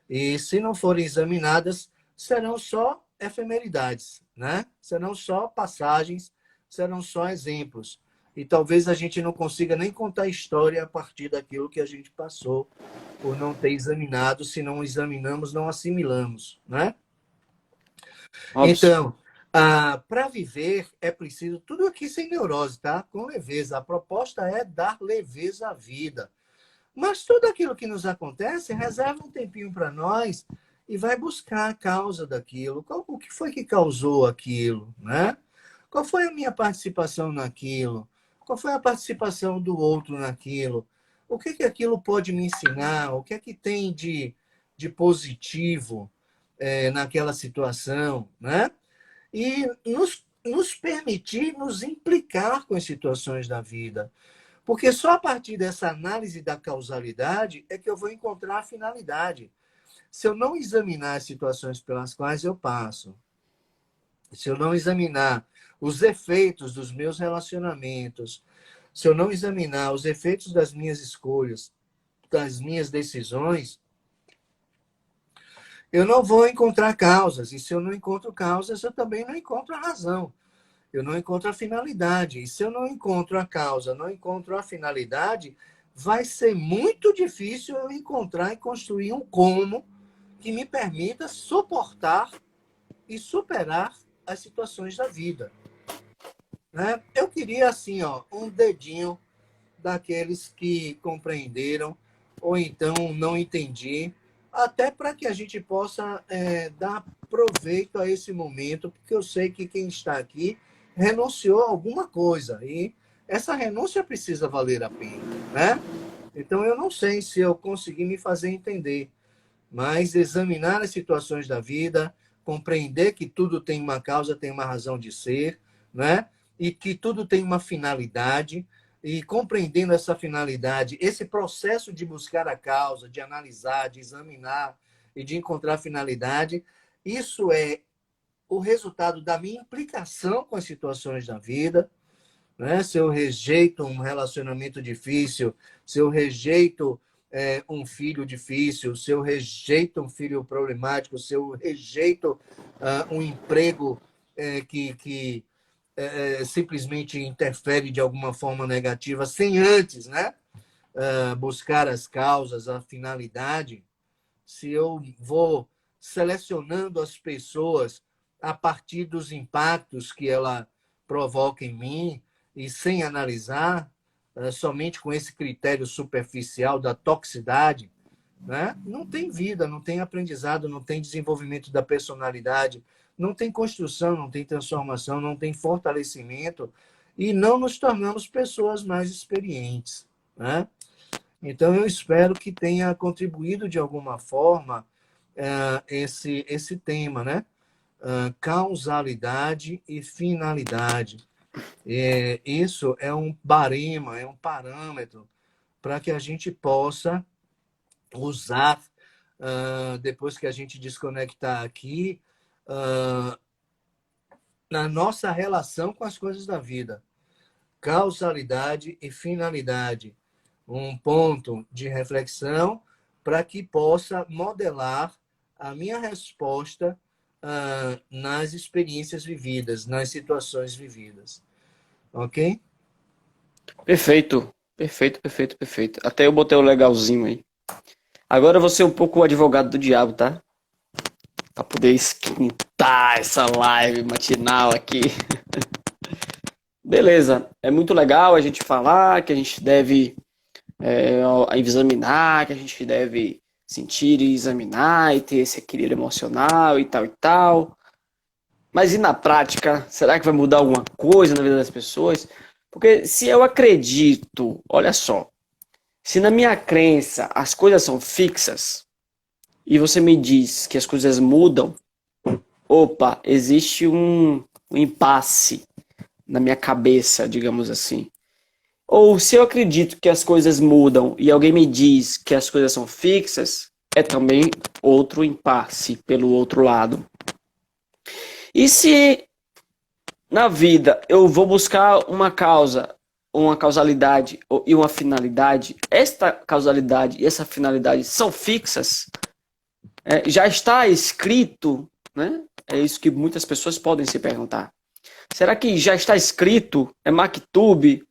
E se não forem examinadas, serão só efemeridades, né? Serão só passagens, serão só exemplos. E talvez a gente não consiga nem contar história a partir daquilo que a gente passou por não ter examinado. Se não examinamos, não assimilamos, né? Então, para viver é preciso tudo aqui sem neurose, tá? Com leveza. A proposta é dar leveza à vida. Mas tudo aquilo que nos acontece, reserva um tempinho para nós e vai buscar a causa daquilo. O que foi que causou aquilo, né? Qual foi a minha participação naquilo? Qual foi a participação do outro naquilo? O que aquilo pode me ensinar? O que é que tem de positivo naquela situação, né? E nos permitir nos implicar com as situações da vida. Porque só a partir dessa análise da causalidade é que eu vou encontrar a finalidade. Se eu não examinar as situações pelas quais eu passo, se eu não examinar os efeitos dos meus relacionamentos, se eu não examinar os efeitos das minhas escolhas, das minhas decisões, eu não vou encontrar causas. E se eu não encontro causas, eu também não encontro a razão. Eu não encontro a finalidade. E se eu não encontro a causa, não encontro a finalidade, vai ser muito difícil eu encontrar e construir um como que me permita suportar e superar as situações da vida. Né? Eu queria, assim, um dedinho daqueles que compreenderam ou então não entendi, até para que a gente possa dar proveito a esse momento, porque eu sei que quem está aqui renunciou a alguma coisa e essa renúncia precisa valer a pena, né? Então eu não sei se eu consegui me fazer entender, mas examinar as situações da vida, compreender que tudo tem uma causa, tem uma razão de ser, né? E que tudo tem uma finalidade, e compreendendo essa finalidade, esse processo de buscar a causa, de analisar, de examinar e de encontrar finalidade, isso é o resultado da minha implicação com as situações da vida, né? Se eu rejeito um relacionamento difícil, se eu rejeito um filho difícil, se eu rejeito um filho problemático, se eu rejeito um emprego que simplesmente interfere de alguma forma negativa, sem antes, né, buscar as causas, a finalidade, se eu vou selecionando as pessoas a partir dos impactos que ela provoca em mim e sem analisar, somente com esse critério superficial da toxicidade, né? Não tem vida, não tem aprendizado, não tem desenvolvimento da personalidade, não tem construção, não tem transformação, não tem fortalecimento e não nos tornamos pessoas mais experientes, né? Então, eu espero que tenha contribuído de alguma forma esse tema, né? Causalidade e finalidade. Isso é um barema, é um parâmetro para que a gente possa usar, depois que a gente desconectar aqui, na nossa relação com as coisas da vida. Causalidade e finalidade. Um ponto de reflexão para que possa modelar a minha resposta nas experiências vividas, nas situações vividas. Ok? Perfeito. Perfeito, perfeito, perfeito. Até eu botei o legalzinho aí. Agora eu vou ser um pouco o advogado do diabo, tá? Pra poder esquentar essa live matinal aqui. Beleza. É muito legal a gente falar que a gente deve examinar, que a gente deve sentir e examinar e ter esse equilíbrio emocional e tal e tal. Mas e na prática, será que vai mudar alguma coisa na vida das pessoas? Porque se eu acredito, olha só, se na minha crença as coisas são fixas e você me diz que as coisas mudam, opa, existe um impasse na minha cabeça, digamos assim. Ou se eu acredito que as coisas mudam e alguém me diz que as coisas são fixas, é também outro impasse pelo outro lado. E se na vida eu vou buscar uma causa, uma causalidade e uma finalidade, esta causalidade e essa finalidade são fixas, já está escrito, né? É isso que muitas pessoas podem se perguntar. Será que já está escrito? É maktub?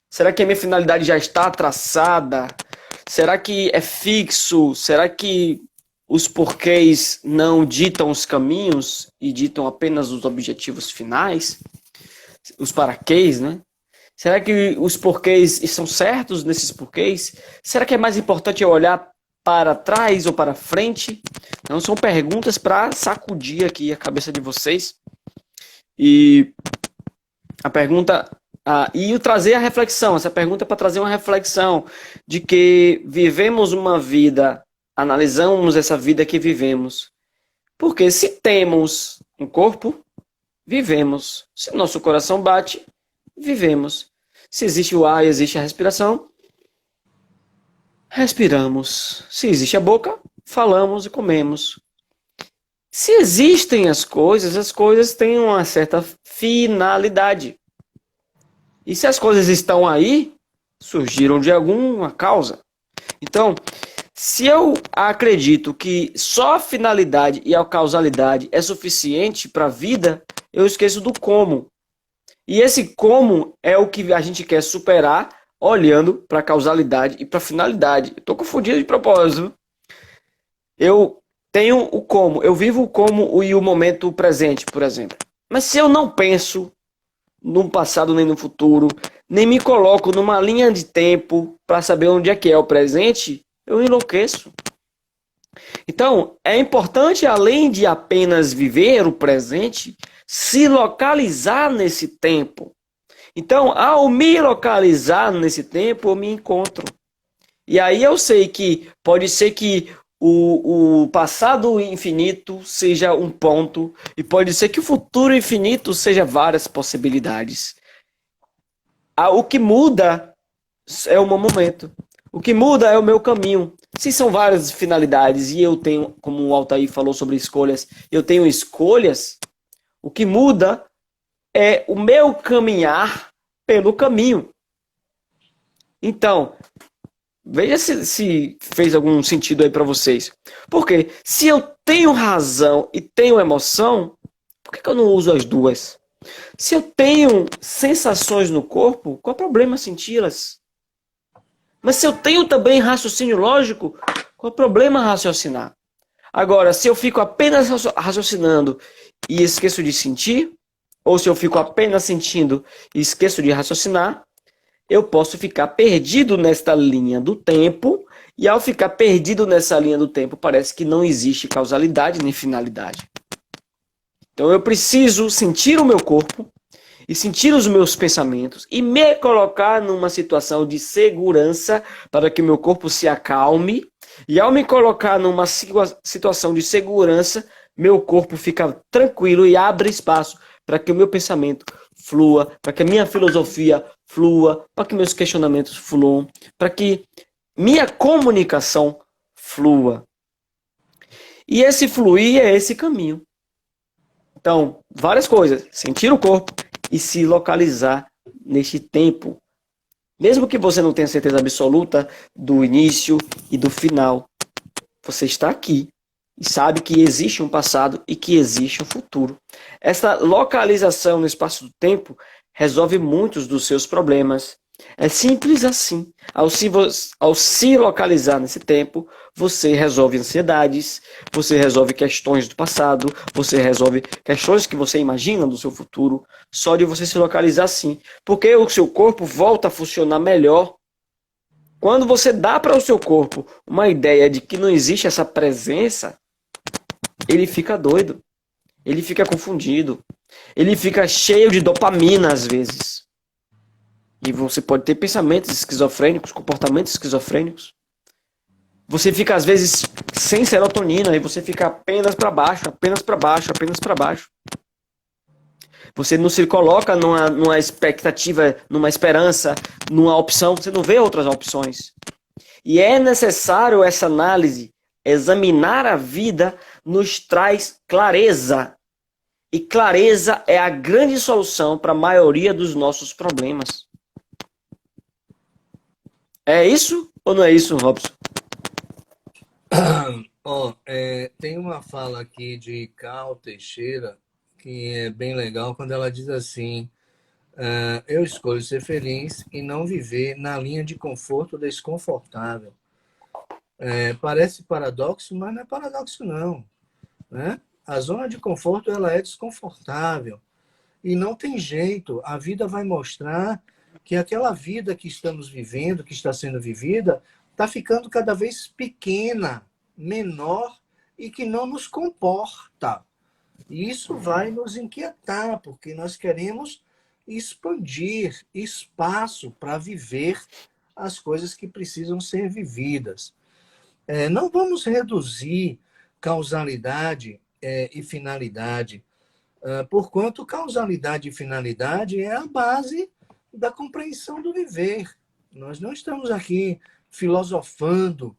Será que a minha finalidade já está traçada? Será que é fixo? Será que os porquês não ditam os caminhos e ditam apenas os objetivos finais? Os paraquês, né? Será que os porquês estão certos nesses porquês? Será que é mais importante eu olhar para trás ou para frente? Então, são perguntas para sacudir aqui a cabeça de vocês. E a pergunta... e trazer a reflexão, essa pergunta é para trazer uma reflexão de que vivemos uma vida, analisamos essa vida que vivemos. Porque se temos um corpo, vivemos. Se nosso coração bate, vivemos. Se existe o ar e existe a respiração, respiramos. Se existe a boca, falamos e comemos. Se existem as coisas têm uma certa finalidade. E se as coisas estão aí, surgiram de alguma causa. Então, se eu acredito que só a finalidade e a causalidade é suficiente para a vida, eu esqueço do como. E esse como é o que a gente quer superar olhando para a causalidade e para a finalidade. Estou confundido de propósito. Eu tenho o como, eu vivo o como e o momento presente, por exemplo. Mas se eu não penso no passado nem no futuro, nem me coloco numa linha de tempo para saber onde é que é o presente, eu enlouqueço. Então, é importante, além de apenas viver o presente, se localizar nesse tempo. Então, ao me localizar nesse tempo, eu me encontro. E aí eu sei que pode ser que o passado infinito seja um ponto, e pode ser que o futuro infinito seja várias possibilidades. O que muda é o meu momento. O que muda é o meu caminho. Se são várias finalidades e eu tenho, como o Altair falou sobre escolhas, eu tenho escolhas, o que muda é o meu caminhar pelo caminho. Então, veja se fez algum sentido aí para vocês. Porque se eu tenho razão e tenho emoção, por que eu não uso as duas? Se eu tenho sensações no corpo, qual é o problema senti-las? Mas se eu tenho também raciocínio lógico, qual é o problema raciocinar? Agora, se eu fico apenas raciocinando e esqueço de sentir, ou se eu fico apenas sentindo e esqueço de raciocinar, eu posso ficar perdido nesta linha do tempo, e ao ficar perdido nessa linha do tempo, parece que não existe causalidade nem finalidade. Então eu preciso sentir o meu corpo e sentir os meus pensamentos e me colocar numa situação de segurança para que o meu corpo se acalme. E ao me colocar numa situação de segurança, meu corpo fica tranquilo e abre espaço para que o meu pensamento flua, para que a minha filosofia flua, para que meus questionamentos fluam, para que minha comunicação flua. E esse fluir é esse caminho. Então, várias coisas. Sentir o corpo e se localizar neste tempo. Mesmo que você não tenha certeza absoluta do início e do final, você está aqui e sabe que existe um passado e que existe um futuro. Essa localização no espaço do tempo resolve muitos dos seus problemas. É simples assim. Ao se localizar nesse tempo, você resolve ansiedades, você resolve questões do passado, você resolve questões que você imagina do seu futuro, só de você se localizar assim. Porque o seu corpo volta a funcionar melhor. Quando você dá para o seu corpo uma ideia de que não existe essa presença, ele fica doido, ele fica confundido, ele fica cheio de dopamina às vezes. E você pode ter pensamentos esquizofrênicos, comportamentos esquizofrênicos. Você fica, às vezes, sem serotonina e você fica apenas para baixo, apenas para baixo, apenas para baixo. Você não se coloca numa expectativa, numa esperança, numa opção, você não vê outras opções. E é necessário essa análise, examinar a vida nos traz clareza. E clareza é a grande solução para a maioria dos nossos problemas. É isso ou não é isso, Robson? Tem uma fala aqui de Cal Teixeira que é bem legal quando ela diz assim: eu escolho ser feliz e não viver na linha de conforto desconfortável. Parece paradoxo, mas não é paradoxo não, né? A zona de conforto ela é desconfortável e não tem jeito. A vida vai mostrar que aquela vida que estamos vivendo, que está sendo vivida, está ficando cada vez pequena, menor e que não nos comporta. E isso vai nos inquietar, porque nós queremos expandir espaço para viver as coisas que precisam ser vividas. Não vamos reduzir causalidade e finalidade, porquanto causalidade e finalidade é a base da compreensão do viver. Nós não estamos aqui filosofando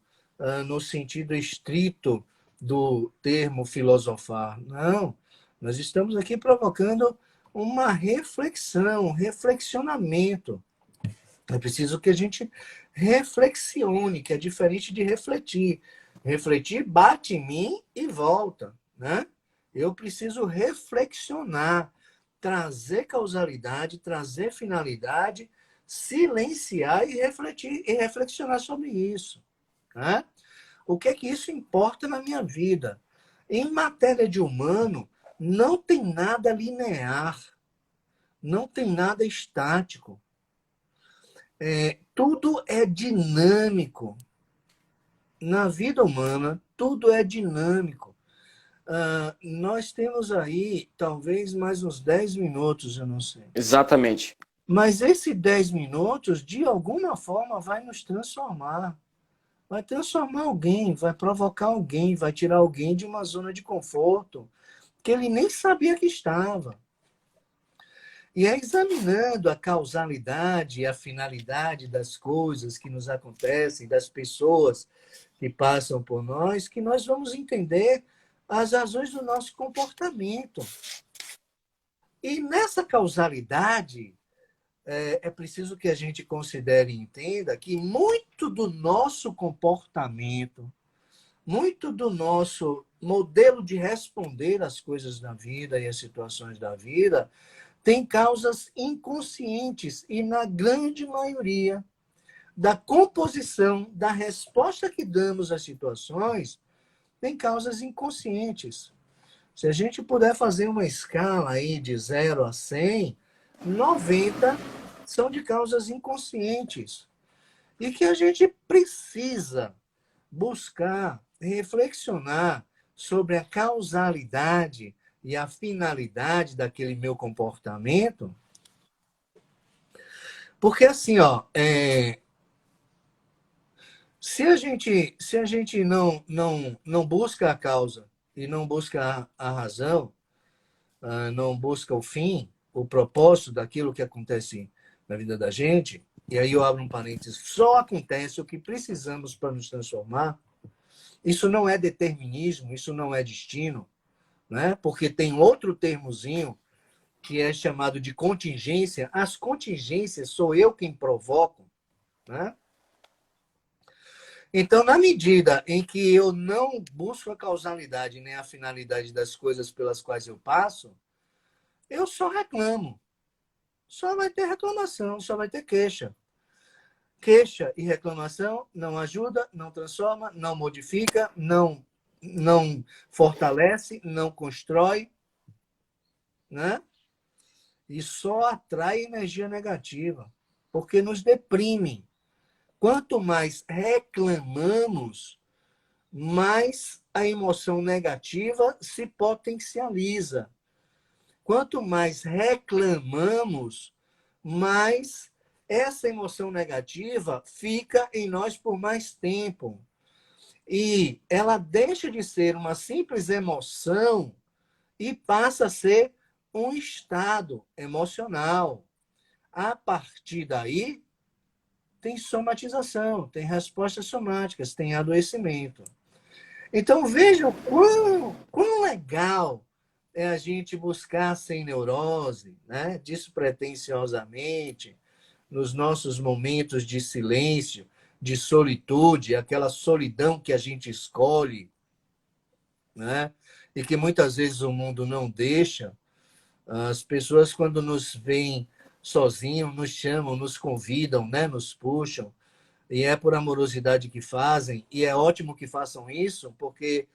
no sentido estrito do termo filosofar. Não. Nós estamos aqui provocando uma reflexão, um reflexionamento. É preciso que a gente reflexione, que é diferente de refletir. Refletir bate em mim e volta, né? Eu preciso reflexionar, trazer causalidade, trazer finalidade, silenciar e refletir e reflexionar sobre isso, né? O que é que isso importa na minha vida? Em matéria de humano, não tem nada linear. Não tem nada estático. Tudo é dinâmico. Na vida humana, tudo é dinâmico. Nós temos aí, talvez, mais uns 10 minutos, eu não sei. Exatamente. Mas esses 10 minutos, de alguma forma, vai nos transformar. Vai transformar alguém, vai provocar alguém, vai tirar alguém de uma zona de conforto que ele nem sabia que estava. E é examinando a causalidade e a finalidade das coisas que nos acontecem, das pessoas que passam por nós, que nós vamos entender as razões do nosso comportamento. E nessa causalidade, é preciso que a gente considere e entenda que muito do nosso comportamento, muito do nosso modelo de responder às coisas da vida e às situações da vida tem causas inconscientes e, na grande maioria, da composição, da resposta que damos às situações, tem causas inconscientes. Se a gente puder fazer uma escala aí de 0 a 100, 90 são de causas inconscientes. E que a gente precisa buscar, reflexionar sobre a causalidade e a finalidade daquele meu comportamento. Porque assim, se a gente não busca a causa e não busca a razão, não busca o fim, o propósito daquilo que acontece na vida da gente, e aí eu abro um parênteses, só acontece o que precisamos para nos transformar. Isso não é determinismo, isso não é destino, né? Porque tem outro termozinho que é chamado de contingência. As contingências sou eu quem provoco, né? Então, na medida em que eu não busco a causalidade nem a finalidade das coisas pelas quais eu passo, eu só reclamo. Só vai ter reclamação, só vai ter queixa. Queixa e reclamação não ajuda, não transforma, não modifica, não fortalece, não constrói, né? E só atrai energia negativa, porque nos deprime. Quanto mais reclamamos, mais a emoção negativa se potencializa. Quanto mais reclamamos, mais essa emoção negativa fica em nós por mais tempo. E ela deixa de ser uma simples emoção e passa a ser um estado emocional. A partir daí, tem somatização, tem respostas somáticas, tem adoecimento. Então, vejam quão legal é a gente buscar sem neurose, né? Despretensiosamente, nos nossos momentos de silêncio, de solitude, aquela solidão que a gente escolhe, né? E que muitas vezes o mundo não deixa. As pessoas, quando nos veem sozinhos, nos chamam, nos convidam, né? Nos puxam. E é por amorosidade que fazem. E é ótimo que façam isso, porque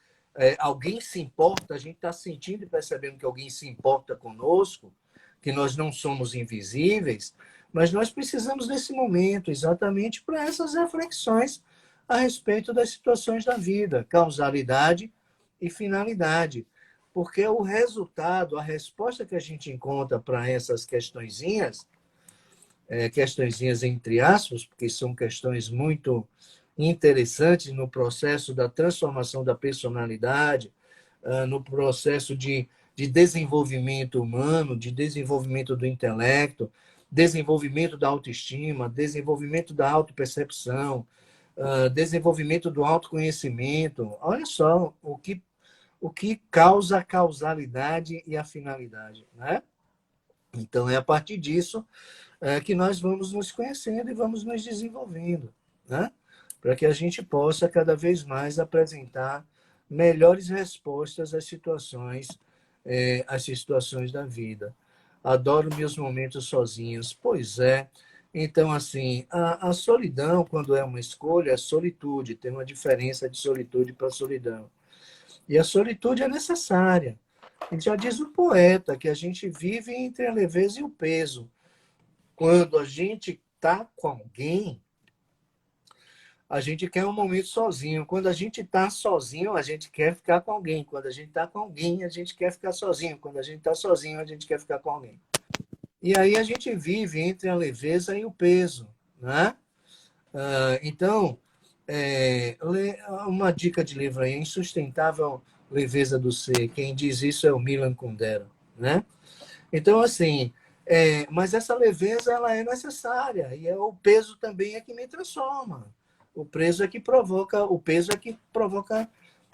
alguém se importa, a gente está sentindo e percebendo que alguém se importa conosco, que nós não somos invisíveis, mas nós precisamos desse momento exatamente para essas reflexões a respeito das situações da vida, causalidade e finalidade. Porque o resultado, a resposta que a gente encontra para essas questõezinhas, questõezinhas entre aspas, porque são questões muito interessantes no processo da transformação da personalidade, no processo de desenvolvimento humano, de desenvolvimento do intelecto, desenvolvimento da autoestima, desenvolvimento da autopercepção, desenvolvimento do autoconhecimento. Olha só o que causa a causalidade e a finalidade, né? Então, é a partir disso que nós vamos nos conhecendo e vamos nos desenvolvendo, né? Para que a gente possa cada vez mais apresentar melhores respostas às situações da vida. Adoro meus momentos sozinhos. Pois é. Então, assim, a solidão, quando é uma escolha, é solitude. Tem uma diferença de solitude para solidão. E a solitude é necessária. E já diz o poeta que a gente vive entre a leveza e o peso. Quando a gente está com alguém, a gente quer um momento sozinho. Quando a gente está sozinho, a gente quer ficar com alguém. Quando a gente está com alguém, a gente quer ficar sozinho. Quando a gente está sozinho, a gente quer ficar com alguém. E aí a gente vive entre a leveza e o peso, né? Então, uma dica de livro aí, Insustentável Leveza do Ser. Quem diz isso é o Milan Kundera, né? Então, assim, mas essa leveza ela é necessária e o peso também é que me transforma. O peso é que provoca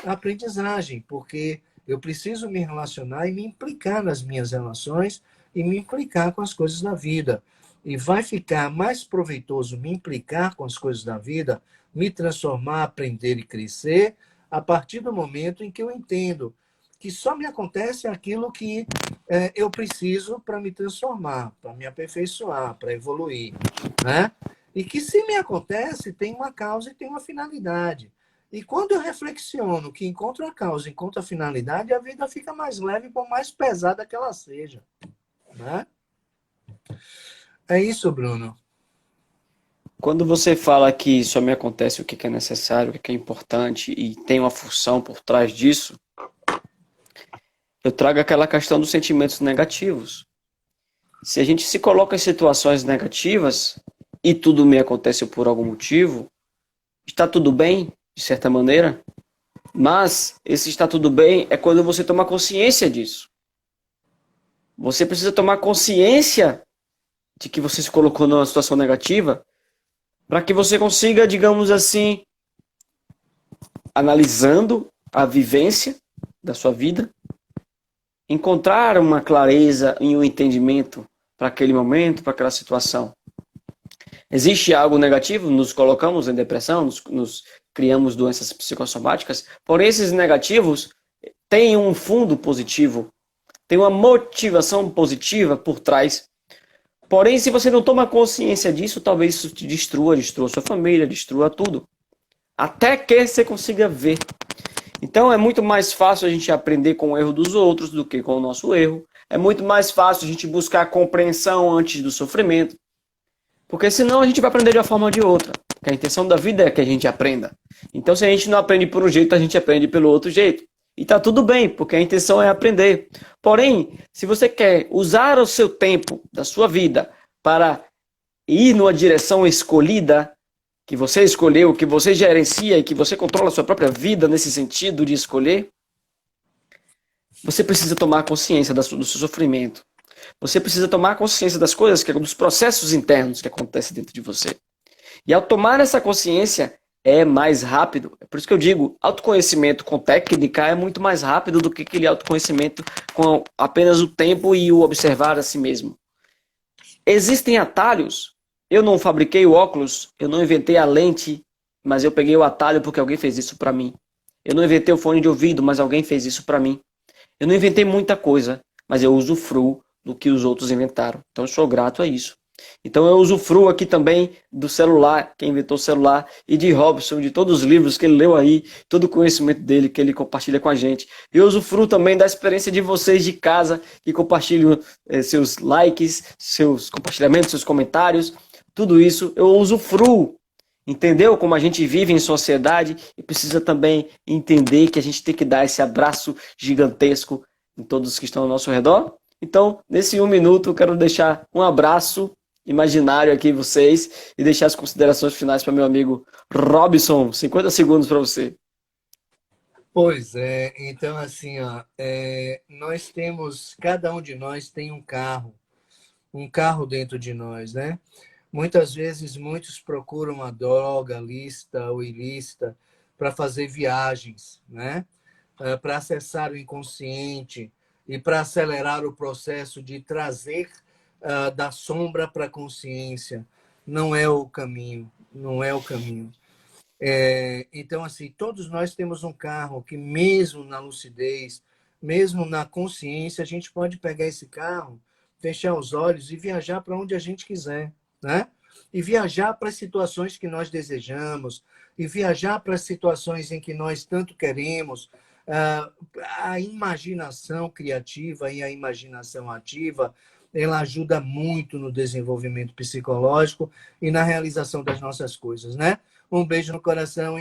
a aprendizagem, porque eu preciso me relacionar e me implicar nas minhas relações e me implicar com as coisas da vida. E vai ficar mais proveitoso me implicar com as coisas da vida, me transformar, aprender e crescer, a partir do momento em que eu entendo que só me acontece aquilo que eu preciso para me transformar, para me aperfeiçoar, para evoluir, né? E que se me acontece, tem uma causa e tem uma finalidade. E quando eu reflexiono que encontro a causa, encontro a finalidade, a vida fica mais leve, por mais pesada que ela seja, né? É isso, Bruno. Quando você fala que só me acontece o que é necessário, o que é importante e tem uma função por trás disso, eu trago aquela questão dos sentimentos negativos. Se a gente se coloca em situações negativas e tudo me acontece por algum motivo, está tudo bem, de certa maneira, mas esse está tudo bem é quando você toma consciência disso. Você precisa tomar consciência de que você se colocou numa situação negativa para que você consiga, digamos assim, analisando a vivência da sua vida, encontrar uma clareza e um entendimento para aquele momento, para aquela situação. Existe algo negativo, nos colocamos em depressão, nos criamos doenças psicossomáticas, porém esses negativos têm um fundo positivo, tem uma motivação positiva por trás. Porém, se você não toma consciência disso, talvez isso te destrua sua família, destrua tudo. Até que você consiga ver. Então é muito mais fácil a gente aprender com o erro dos outros do que com o nosso erro. É muito mais fácil a gente buscar a compreensão antes do sofrimento. Porque senão a gente vai aprender de uma forma ou de outra. Porque a intenção da vida é que a gente aprenda. Então se a gente não aprende por um jeito, a gente aprende pelo outro jeito. E tá tudo bem, porque a intenção é aprender. Porém, se você quer usar o seu tempo da sua vida para ir numa direção escolhida, que você escolheu, que você gerencia e que você controla a sua própria vida nesse sentido de escolher, você precisa tomar consciência do seu sofrimento. Você precisa tomar consciência das coisas, dos processos internos que acontecem dentro de você. E ao tomar essa consciência, é mais rápido. É por isso que eu digo, autoconhecimento com técnica é muito mais rápido do que aquele autoconhecimento com apenas o tempo e o observar a si mesmo. Existem atalhos. Eu não fabriquei o óculos, eu não inventei a lente, mas eu peguei o atalho porque alguém fez isso para mim. Eu não inventei o fone de ouvido, mas alguém fez isso para mim. Eu não inventei muita coisa, mas eu usufruo do que os outros inventaram. Então eu sou grato a isso. Então eu usufruo aqui também do celular, quem inventou o celular, e de Robson, de todos os livros que ele leu aí, todo o conhecimento dele que ele compartilha com a gente. E eu usufruo também da experiência de vocês de casa, que compartilham seus likes, seus compartilhamentos, seus comentários, tudo isso eu usufruo. Entendeu como a gente vive em sociedade e precisa também entender que a gente tem que dar esse abraço gigantesco em todos que estão ao nosso redor? Então, nesse 1 minuto, eu quero deixar um abraço imaginário aqui em vocês e deixar as considerações finais para meu amigo Robson. 50 segundos para você. Pois é, então assim, ó, nós temos, cada um de nós tem um carro dentro de nós, né? Muitas vezes, muitos procuram a droga lícita ou ilícita para fazer viagens, né? Para acessar o inconsciente e para acelerar o processo de trazer da sombra para a consciência. Não é o caminho, não é o caminho. Então, assim, todos nós temos um carro que, mesmo na lucidez, mesmo na consciência, a gente pode pegar esse carro, fechar os olhos e viajar para onde a gente quiser, né? E viajar para as situações que nós desejamos, e viajar para as situações em que nós tanto queremos, A imaginação criativa e a imaginação ativa, ela ajuda muito no desenvolvimento psicológico e na realização das nossas coisas, né? Um beijo no coração.